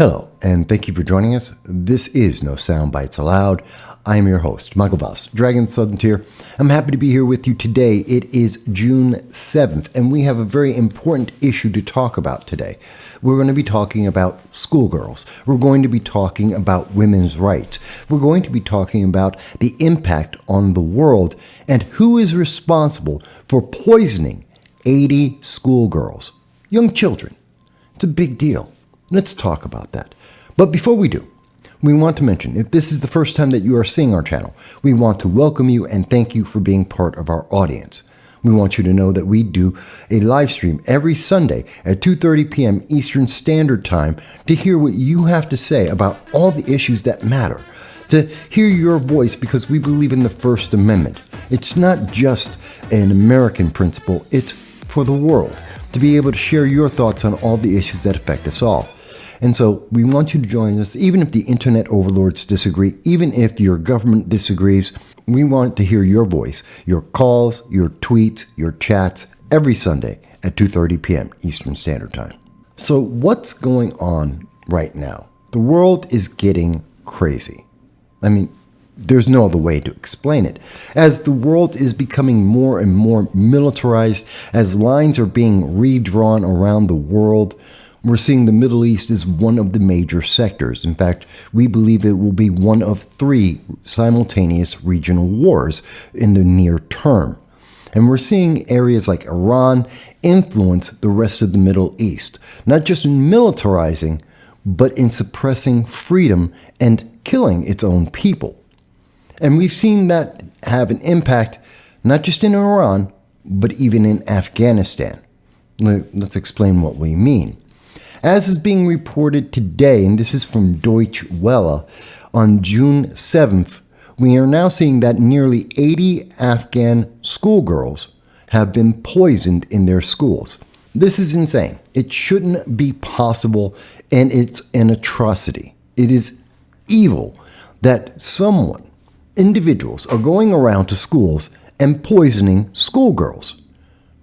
Hello, and thank you for joining us. This is No Soundbites Allowed. I am your host, Michael Voss, Dragon Southern Tier. I'm happy to be here with you today. It is June 7th, and we have a very important issue to talk about today. We're going to be talking about schoolgirls. We're going to be talking about women's rights. We're going to be talking about the impact on the world and who is responsible for poisoning 80 schoolgirls, young children. It's a big deal. Let's talk about that. But before we do, we want to mention, if this is the first time that you are seeing our channel, we want to welcome you and thank you for being part of our audience. We want you to know that we do a live stream every Sunday at 2:30 p.m. Eastern Standard Time to hear what you have to say about all the issues that matter, to hear your voice because we believe in the First Amendment. It's not just an American principle, it's for the world, to be able to share your thoughts on all the issues that affect us all. And so we want you to join us, even if the internet overlords disagree, even if your government disagrees. We want to hear your voice, your calls, your tweets, your chats every Sunday at 2:30 p.m. Eastern Standard Time. So what's going on right now? The world is getting crazy. I mean, there's no other way to explain it. As the world is becoming more and more militarized, as lines are being redrawn around the world, we're seeing the Middle East as one of the major sectors. In fact, we believe it will be one of 3 simultaneous regional wars in the near term. And we're seeing areas like Iran influence the rest of the Middle East, not just in militarizing, but in suppressing freedom and killing its own people. And we've seen that have an impact not just in Iran, but even in Afghanistan. Let's explain what we mean. As is being reported today, and this is from Deutsche Welle, on June 7th, we are now seeing that nearly 80 Afghan schoolgirls have been poisoned in their schools. This is insane. It shouldn't be possible, and it's an atrocity. It is evil that individuals are going around to schools and poisoning schoolgirls.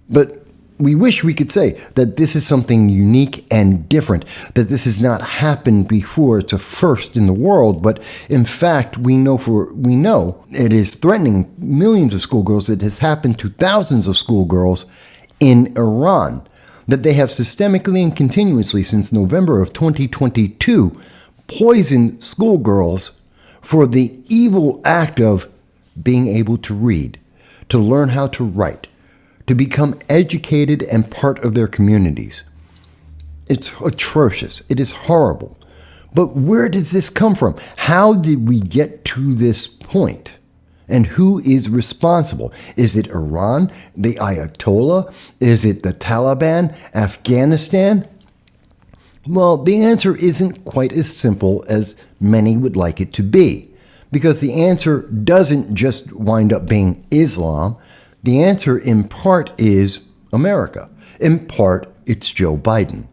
But we wish we could say that this is something unique and different, that this has not happened before. It's a first in the world, but in fact, we know it is threatening millions of schoolgirls. It has happened to thousands of schoolgirls in Iran, that they have systemically and continuously since November of 2022 poisoned schoolgirls for the evil act of being able to read, to learn how to write, to become educated and part of their communities. It's atrocious. It is horrible. But where does this come from? How did we get to this point? And who is responsible? Is it Iran, the Ayatollah? Is it the Taliban, Afghanistan? Well, the answer isn't quite as simple as many would like it to be, because the answer doesn't just wind up being Islam. The answer in part is America. In part, it's Joe Biden.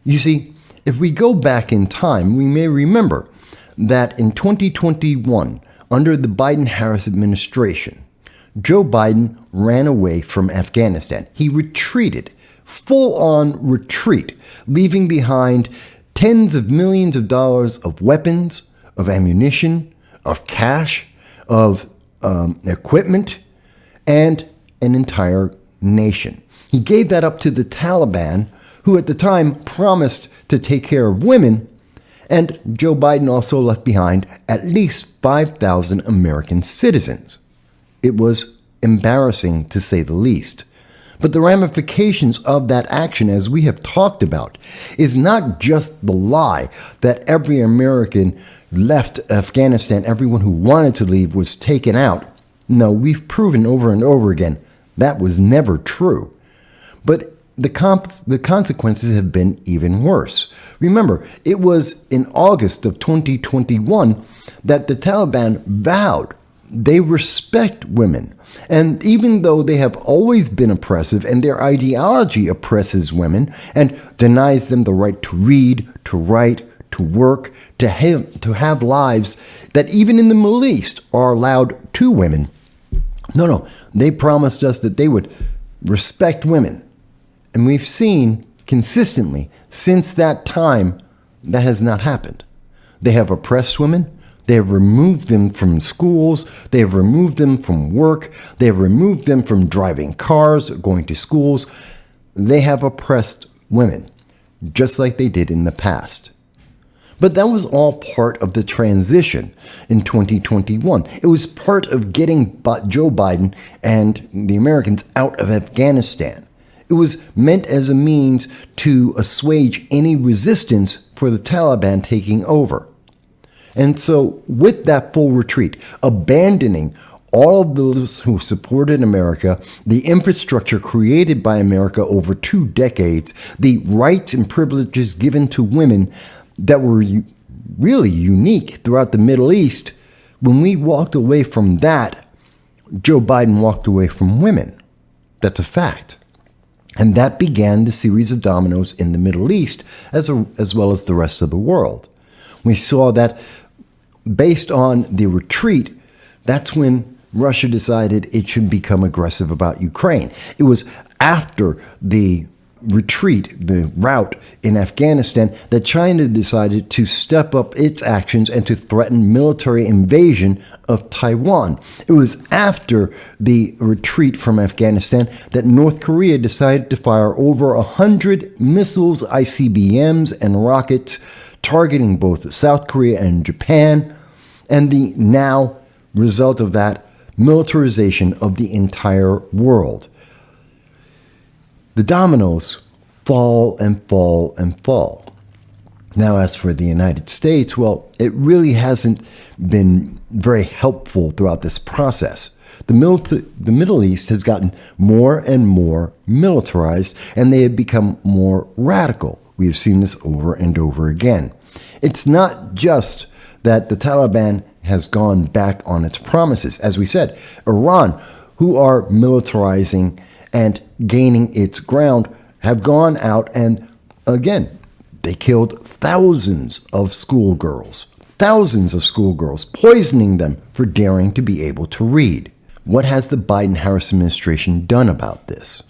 You see, if we go back in time, we may remember that in 2021, under the Biden-Harris administration, Joe Biden ran away from Afghanistan. He retreated, full-on retreat, leaving behind tens of millions of dollars of weapons, of ammunition, of cash, of equipment, and an entire nation. He gave that up to the Taliban, who at the time promised to take care of women, and Joe Biden also left behind at least 5,000 American citizens. It was embarrassing, to say the least. But the ramifications of that action, as we have talked about, is not just the lie that every American left Afghanistan, everyone who wanted to leave was taken out. No, we've proven over and over again that was never true. But the consequences have been even worse. Remember, it was in August of 2021 that the Taliban vowed they respect women. And even though they have always been oppressive and their ideology oppresses women and denies them the right to read, to write, to work, to have lives that even in the Middle East are allowed to women. No, they promised us that they would respect women. And we've seen consistently since that time that has not happened. They have oppressed women. They have removed them from schools. They have removed them from work. They have removed them from driving cars, going to schools. They have oppressed women, just like they did in the past. But that was all part of the transition in 2021. It was part of getting Joe Biden and the Americans out of Afghanistan. It was meant as a means to assuage any resistance for the Taliban taking over. And so with that full retreat, abandoning all of those who supported America, the infrastructure created by America over 2 decades, the rights and privileges given to women that were really unique throughout the Middle East, when we walked away from that, Joe Biden walked away from women. That's a fact. And that began the series of dominoes in the Middle East, as well as the rest of the world. We saw that based on the retreat, that's when Russia decided it should become aggressive about Ukraine. It was after the retreat, the rout in Afghanistan, that China decided to step up its actions and to threaten military invasion of Taiwan. It was after the retreat from Afghanistan that North Korea decided to fire over 100 missiles, ICBMs, and rockets targeting both South Korea and Japan, and the now result of that, militarization of the entire world. The dominoes fall and fall and fall. Now, as for the United States, well, it really hasn't been very helpful throughout this process. The Middle East has gotten more and more militarized, and they have become more radical. We have seen this over and over again. It's not just that the Taliban has gone back on its promises. As we said, Iran, who are militarizing and gaining its ground, have gone out and, again, they killed thousands of schoolgirls, poisoning them for daring to be able to read. What has the Biden-Harris administration done about this?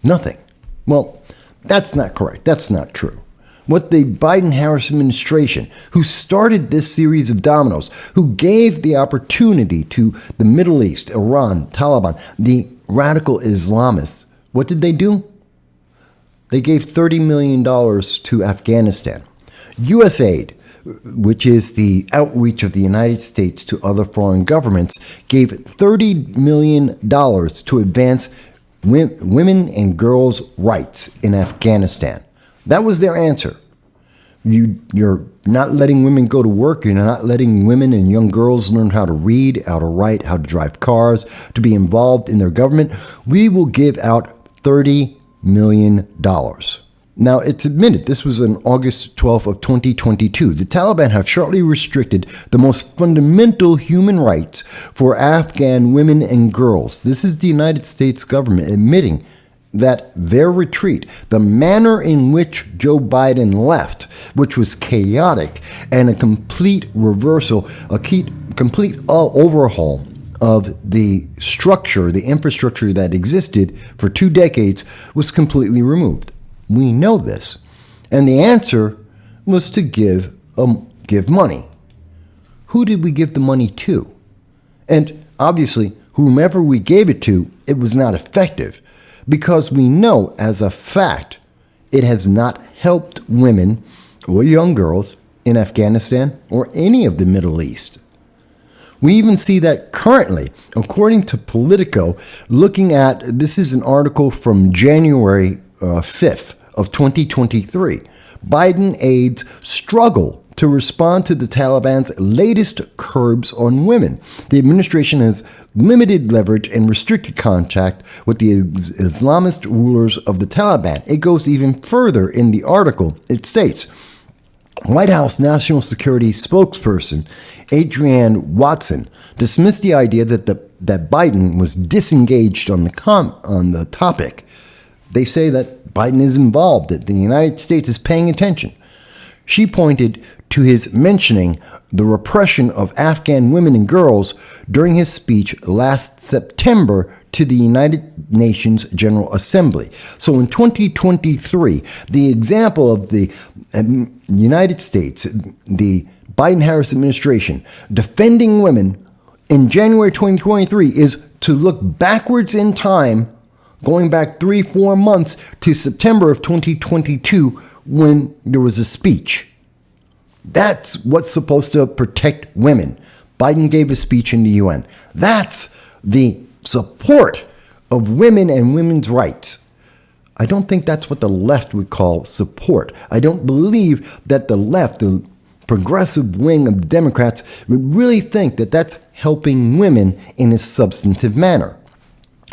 Nothing. Well, that's not correct. That's not true. What the Biden-Harris administration, who started this series of dominoes, who gave the opportunity to the Middle East, Iran, Taliban, the radical Islamists, what did they do? They gave $30 million to Afghanistan. USAID, which is the outreach of the United States to other foreign governments, gave $30 million to advance women and girls' rights in Afghanistan. That was their answer. You're not letting women go to work. You're not letting women and young girls learn how to read, how to write, how to drive cars, to be involved in their government. We will give out $30 million. Now, it's admitted this was on August 12th of 2022. The Taliban have shortly restricted the most fundamental human rights for Afghan women and girls. This is the United States government admitting that their retreat, the manner in which Joe Biden left, which was chaotic and a complete reversal, a complete overhaul of the structure, the infrastructure that existed for 2 decades, was completely removed. We know this. And the answer was to give money. Who did we give the money to? And obviously, whomever we gave it to, it was not effective. Because we know as a fact, it has not helped women or young girls in Afghanistan or any of the Middle East. We even see that currently, according to Politico, looking at, this is an article from January 5th of 2023, Biden aides struggle to respond to the Taliban's latest curbs on women. The administration has limited leverage and restricted contact with the Islamist rulers of the Taliban. It goes even further in the article. It states, White House National Security spokesperson Adrienne Watson dismissed the idea that Biden was disengaged on the topic. They say that Biden is involved, that the United States is paying attention. She pointed to his mentioning the repression of Afghan women and girls during his speech last September to the United Nations General Assembly. So in 2023, the example of the United States, the Biden-Harris administration, defending women in January 2023 is to look backwards in time, going back 3-4 months to September of 2022 when there was a speech. That's what's supposed to protect women. Biden gave a speech in the UN. That's the support of women and women's rights. I don't think that's what the left would call support. I don't believe that the left, the progressive wing of Democrats, would really think that that's helping women in a substantive manner.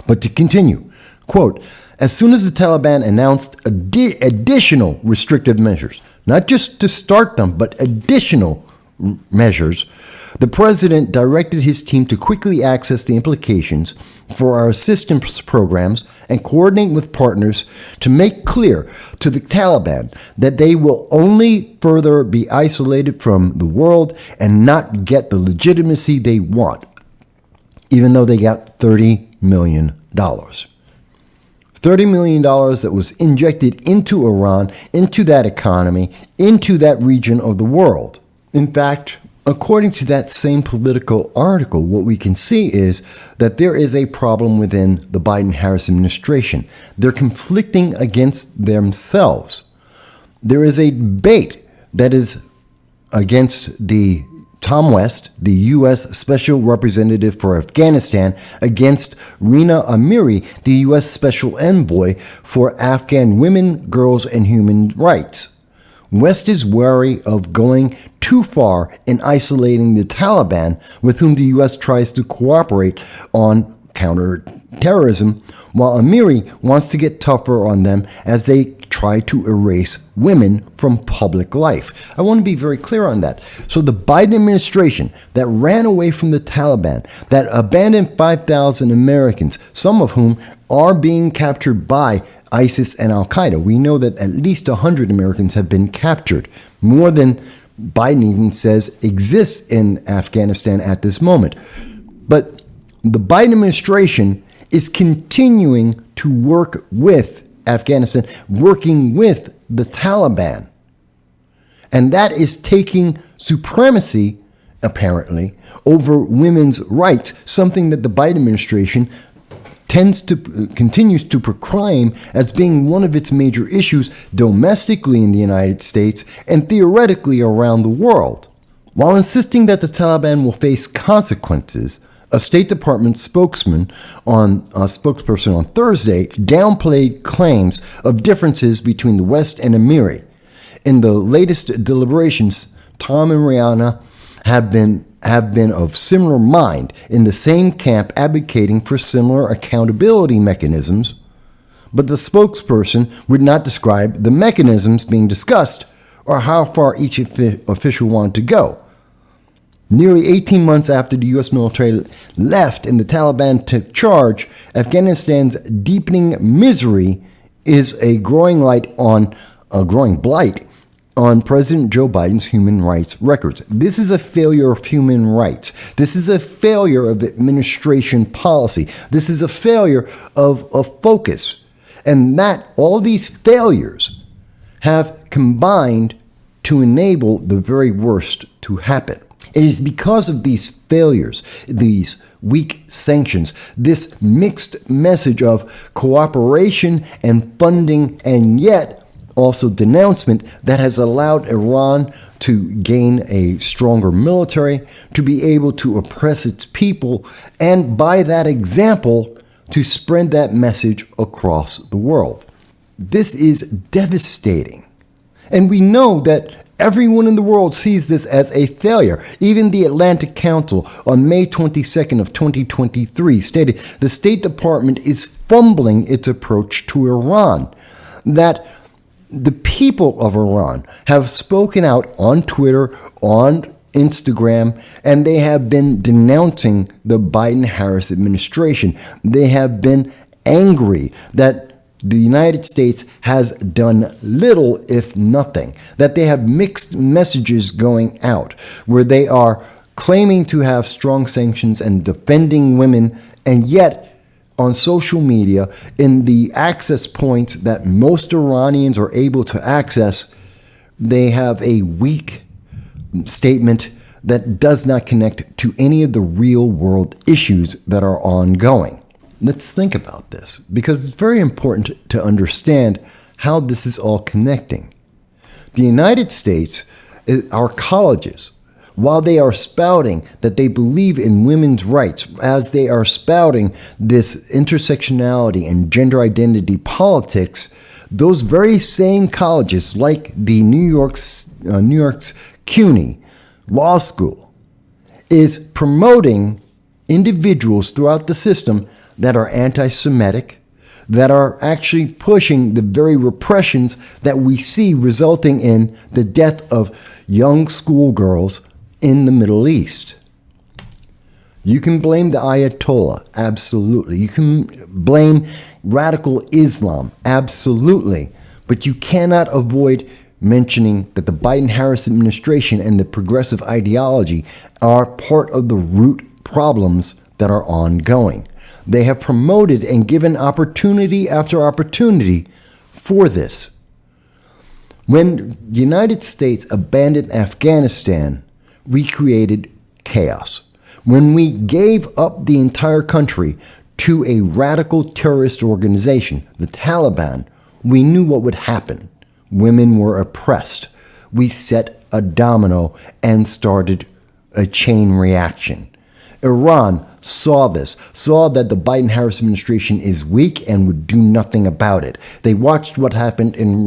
But to continue, quote, as soon as the Taliban announced additional restrictive measures, not just to start them, but additional measures, the president directed his team to quickly access the implications for our assistance programs and coordinate with partners to make clear to the Taliban that they will only further be isolated from the world and not get the legitimacy they want, even though they got $30 million. $30 million that was injected into Iran, into that economy, into that region of the world. In fact, according to that same Politico article, what we can see is that there is a problem within the Biden-Harris administration. They're conflicting against themselves. There is a debate that is against the Tom West, the U.S. Special Representative for Afghanistan, against Rina Amiri, the U.S. Special Envoy for Afghan women, girls, and human rights. West is wary of going too far in isolating the Taliban, with whom the U.S. tries to cooperate on counterterrorism, while Amiri wants to get tougher on them as they try to erase women from public life. I want to be very clear on that. So the Biden administration that ran away from the Taliban, that abandoned 5,000 Americans, some of whom are being captured by ISIS and Al-Qaeda. We know that at least 100 Americans have been captured, more than Biden even says exists in Afghanistan at this moment. But the Biden administration is continuing to work with Afghanistan, working with the Taliban. And that is taking supremacy, apparently, over women's rights, something that the Biden administration continues to proclaim as being one of its major issues domestically in the United States and theoretically around the world. While insisting that the Taliban will face consequences, a State Department spokesperson on Thursday downplayed claims of differences between the West and Amiri. In the latest deliberations, Tom and Rihanna have been of similar mind, in the same camp advocating for similar accountability mechanisms, but the spokesperson would not describe the mechanisms being discussed or how far each official wanted to go. Nearly 18 months after the U.S. military left and the Taliban took charge, Afghanistan's deepening misery is a growing blight on President Joe Biden's human rights records. This is a failure of human rights. This is a failure of administration policy. This is a failure of focus. And that all these failures have combined to enable the very worst to happen. It is because of these failures, these weak sanctions, this mixed message of cooperation and funding and yet also denouncement that has allowed Iran to gain a stronger military, to be able to oppress its people, and by that example, to spread that message across the world. This is devastating. And we know that everyone in the world sees this as a failure. Even the Atlantic Council on May 22nd of 2023 stated the State Department is fumbling its approach to Iran, that the people of Iran have spoken out on Twitter, on Instagram, and they have been denouncing the Biden-Harris administration. They have been angry that the United States has done little, if nothing, that they have mixed messages going out, where they are claiming to have strong sanctions and defending women, and yet on social media, in the access points that most Iranians are able to access, they have a weak statement that does not connect to any of the real world issues that are ongoing. Let's think about this, because it's very important to understand how this is all connecting. The United States, our colleges, while they are spouting that they believe in women's rights, as they are spouting this intersectionality and gender identity politics, those very same colleges, like the New York's CUNY Law School, is promoting individuals throughout the system that are anti-Semitic, that are actually pushing the very repressions that we see resulting in the death of young schoolgirls in the Middle East. You can blame the Ayatollah, absolutely. You can blame radical Islam, absolutely. But you cannot avoid mentioning that the Biden-Harris administration and the progressive ideology are part of the root problems that are ongoing. They have promoted and given opportunity after opportunity for this. When the United States abandoned Afghanistan, we created chaos. When we gave up the entire country to a radical terrorist organization, the Taliban, we knew what would happen. Women were oppressed. We set a domino and started a chain reaction. Iran saw this, saw that the Biden-Harris administration is weak and would do nothing about it. They watched what happened in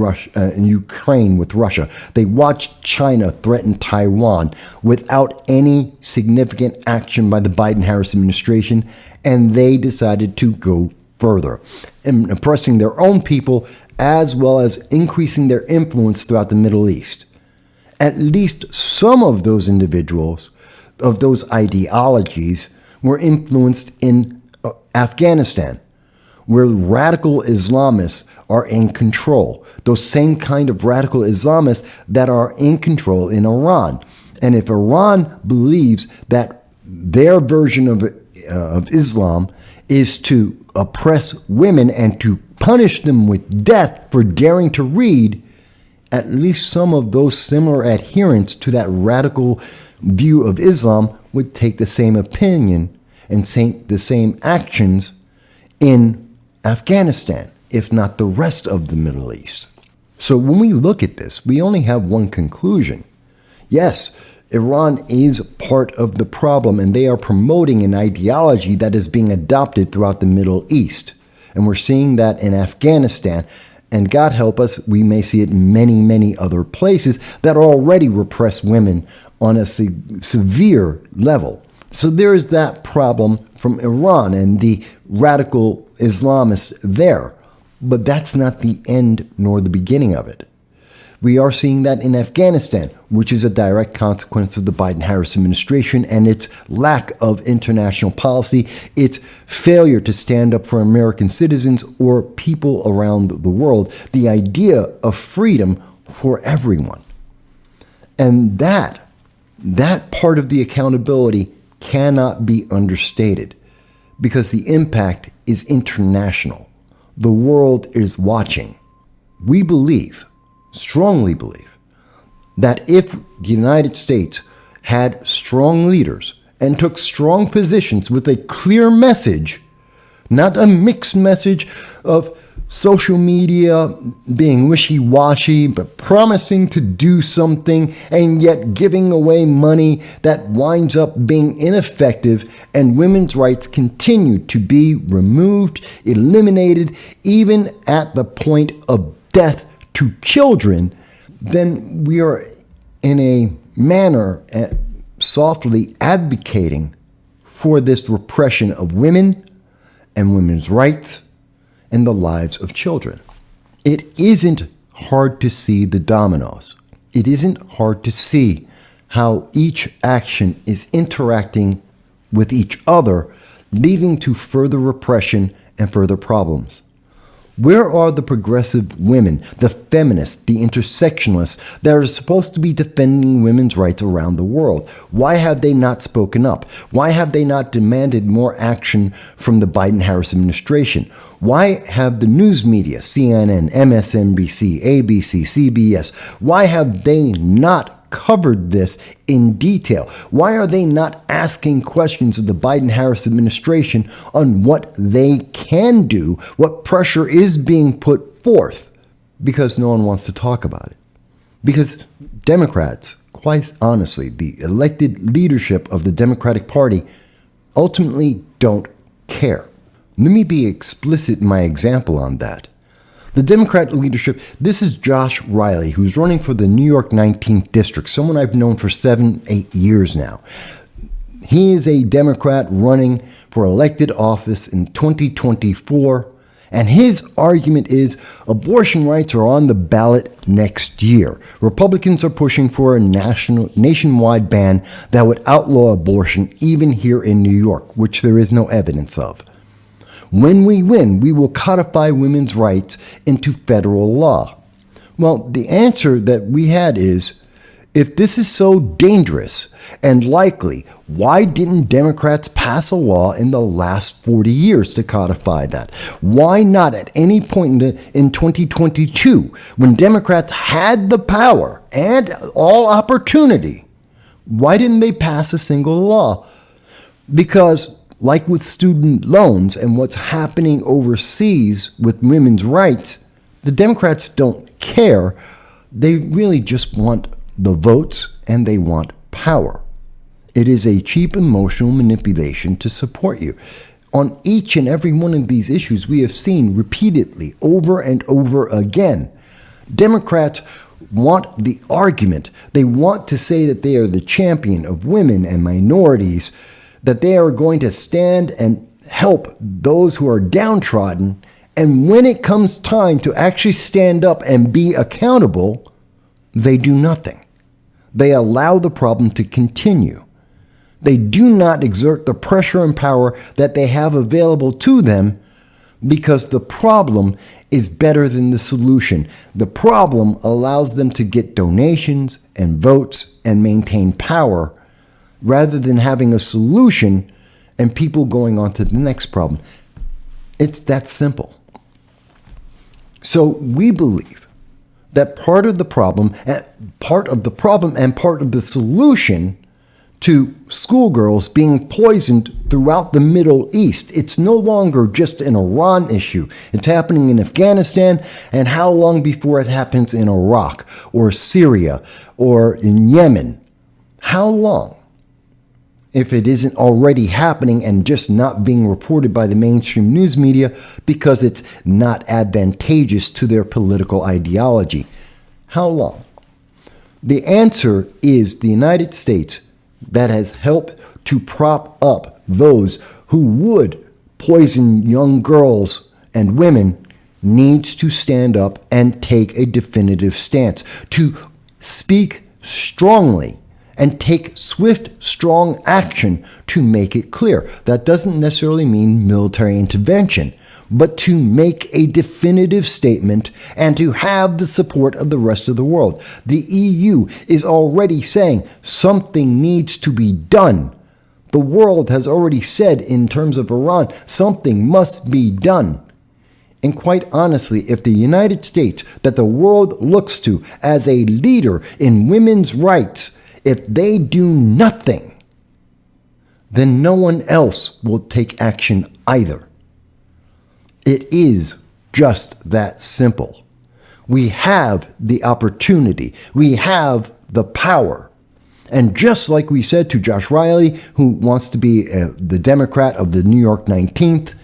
Ukraine with Russia. They watched China threaten Taiwan without any significant action by the Biden-Harris administration, and they decided to go further, oppressing their own people as well as increasing their influence throughout the Middle East. At least some of those individuals, of those ideologies, were influenced in Afghanistan, where radical Islamists are in control. Those same kind of radical Islamists that are in control in Iran. And if Iran believes that their version of Islam is to oppress women and to punish them with death for daring to read, at least some of those similar adherents to that radical view of Islam would take the same opinion and the same actions in Afghanistan, if not the rest of the Middle East. So when we look at this, we only have one conclusion. Yes, Iran is part of the problem, and they are promoting an ideology that is being adopted throughout the Middle East. And we're seeing that in Afghanistan. And God help us, we may see it in many, many other places that already repress women on a severe level. So there is that problem from Iran and the radical Islamists there. But that's not the end nor the beginning of it. We are seeing that in Afghanistan, which is a direct consequence of the Biden-Harris administration and its lack of international policy, its failure to stand up for American citizens or people around the world, the idea of freedom for everyone. And that part of the accountability cannot be understated, because the impact is international. The world is watching. We strongly believe, that if the United States had strong leaders and took strong positions with a clear message, not a mixed message of social media being wishy-washy, but promising to do something and yet giving away money that winds up being ineffective, and women's rights continue to be removed, eliminated, even at the point of death to children, then we are in a manner softly advocating for this repression of women and women's rights and the lives of children. It isn't hard to see the dominoes. It isn't hard to see how each action is interacting with each other, leading to further repression and further problems. Where are the progressive women, the feminists, the intersectionalists that are supposed to be defending women's rights around the world? Why have they not spoken up? Why have they not demanded more action from the Biden-Harris administration? Why have the news media, CNN, MSNBC, ABC, CBS, why have they not covered this in detail? Why are they not asking questions of the Biden-Harris administration on what they can do, what pressure is being put forth? Because no one wants to talk about it. Because Democrats, quite honestly, the elected leadership of the Democratic Party ultimately don't care. Let me be explicit in my example on that. The Democrat leadership, this is Josh Riley, who's running for the New York 19th District, someone I've known for 7-8 years now. He is a Democrat running for elected office in 2024, and his argument is abortion rights are on the ballot next year. Republicans are pushing for a nationwide ban that would outlaw abortion even here in New York, which there is no evidence of. When we win, we will codify women's rights into federal law. Well, the answer that we had is, if this is so dangerous and likely, why didn't Democrats pass a law in the last 40 years to codify that? Why not at any point in 2022, when Democrats had the power and all opportunity, why didn't they pass a single law? Because like with student loans and what's happening overseas with women's rights, the Democrats don't care. They really just want the votes and they want power. It is a cheap emotional manipulation to support you. On each and every one of these issues, we have seen repeatedly, over and over again, Democrats want the argument. They want to say that they are the champion of women and minorities, that they are going to stand and help those who are downtrodden. And when it comes time to actually stand up and be accountable, they do nothing. They allow the problem to continue. They do not exert the pressure and power that they have available to them because the problem is better than the solution. The problem allows them to get donations and votes and maintain power, rather than having a solution and people going on to the next problem. It's that simple. So we believe that part of the problem and part of the solution to schoolgirls being poisoned throughout the Middle East. It's no longer just an Iran issue. It's happening in Afghanistan, and how long before it happens in Iraq or Syria or in Yemen? How long? If it isn't already happening and just not being reported by the mainstream news media because it's not advantageous to their political ideology. How long? The answer is the United States that has helped to prop up those who would poison young girls and women needs to stand up and take a definitive stance, to speak strongly and take swift, strong action to make it clear. That doesn't necessarily mean military intervention, but to make a definitive statement and to have the support of the rest of the world. The EU is already saying something needs to be done. The world has already said, in terms of Iran, something must be done. And quite honestly, if the United States, that the world looks to as a leader in women's rights, if they do nothing, then no one else will take action either. It is just that simple. We have the opportunity. We have the power. And just like we said to Josh Riley, who wants to be the Democrat of the New York 19th,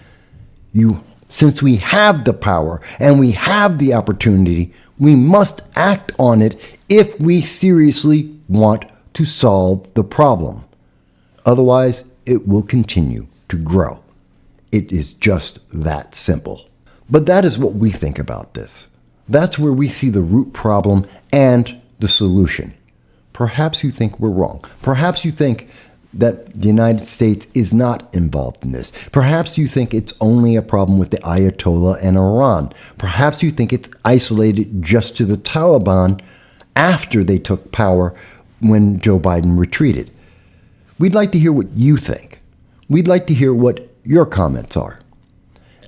since we have the power and we have the opportunity, we must act on it if we seriously want to solve the problem. Otherwise, it will continue to grow. It is just that simple. But that is what we think about this. That's where we see the root problem and the solution. Perhaps you think we're wrong. Perhaps you think that the United States is not involved in this. Perhaps you think it's only a problem with the Ayatollah and Iran. Perhaps you think it's isolated just to the Taliban after they took power when Joe Biden retreated. We'd like to hear what you think. We'd like to hear what your comments are.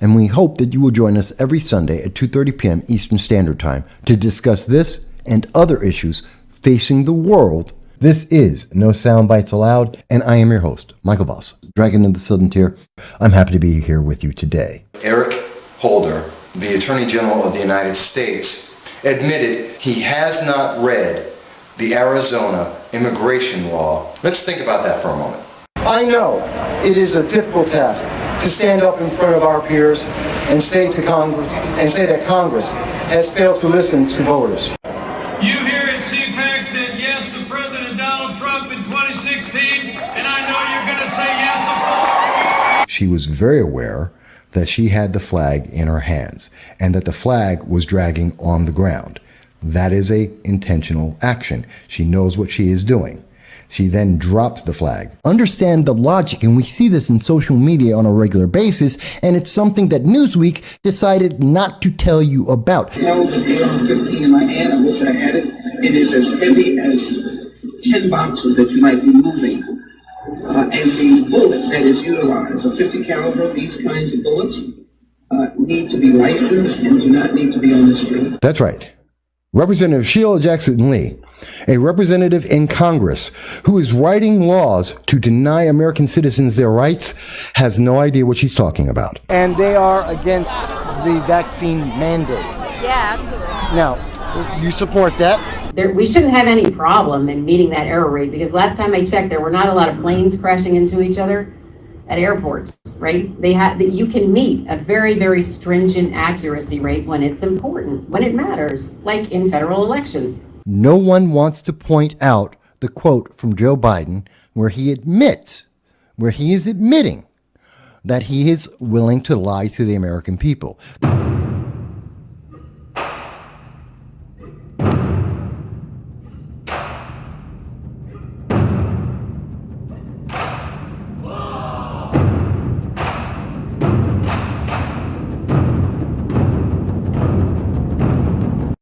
And we hope that you will join us every Sunday at 2:30 p.m. Eastern Standard Time to discuss this and other issues facing the world. This is No Soundbites Allowed, and I am your host, Michael Voss, Dragon of the Southern Tier. I'm happy to be here with you today. Eric Holder, the Attorney General of the United States, admitted he has not read the Arizona immigration law. Let's think about that for a moment. I know it is a difficult task to stand up in front of our peers and say to Congress that Congress has failed to listen to voters. You here at CPAC said yes to President Donald Trump in 2016, and I know you're going to say yes to. She was very aware that she had the flag in her hands and that the flag was dragging on the ground. That is a intentional action. She knows what she is doing. She then drops the flag. Understand the logic, and we see this in social media on a regular basis, and it's something that Newsweek decided not to tell you about. Held the AR-15 in my hand. I wish I had it. It is as heavy as 10 boxes that you might be moving. And the bullet that is utilized, a 50 caliber, these kinds of bullets, need to be licensed and do not need to be on the street. That's right. Representative Sheila Jackson Lee, a representative in Congress who is writing laws to deny American citizens their rights, has no idea what she's talking about. And they are against the vaccine mandate. Yeah, absolutely. Now, you support that? We shouldn't have any problem in meeting that error rate, because last time I checked, there were not a lot of planes crashing into each other at airports, right? You can meet a very, very stringent accuracy rate when it's important, when it matters, like in federal elections. No one wants to point out the quote from Joe Biden where he is admitting that he is willing to lie to the American people.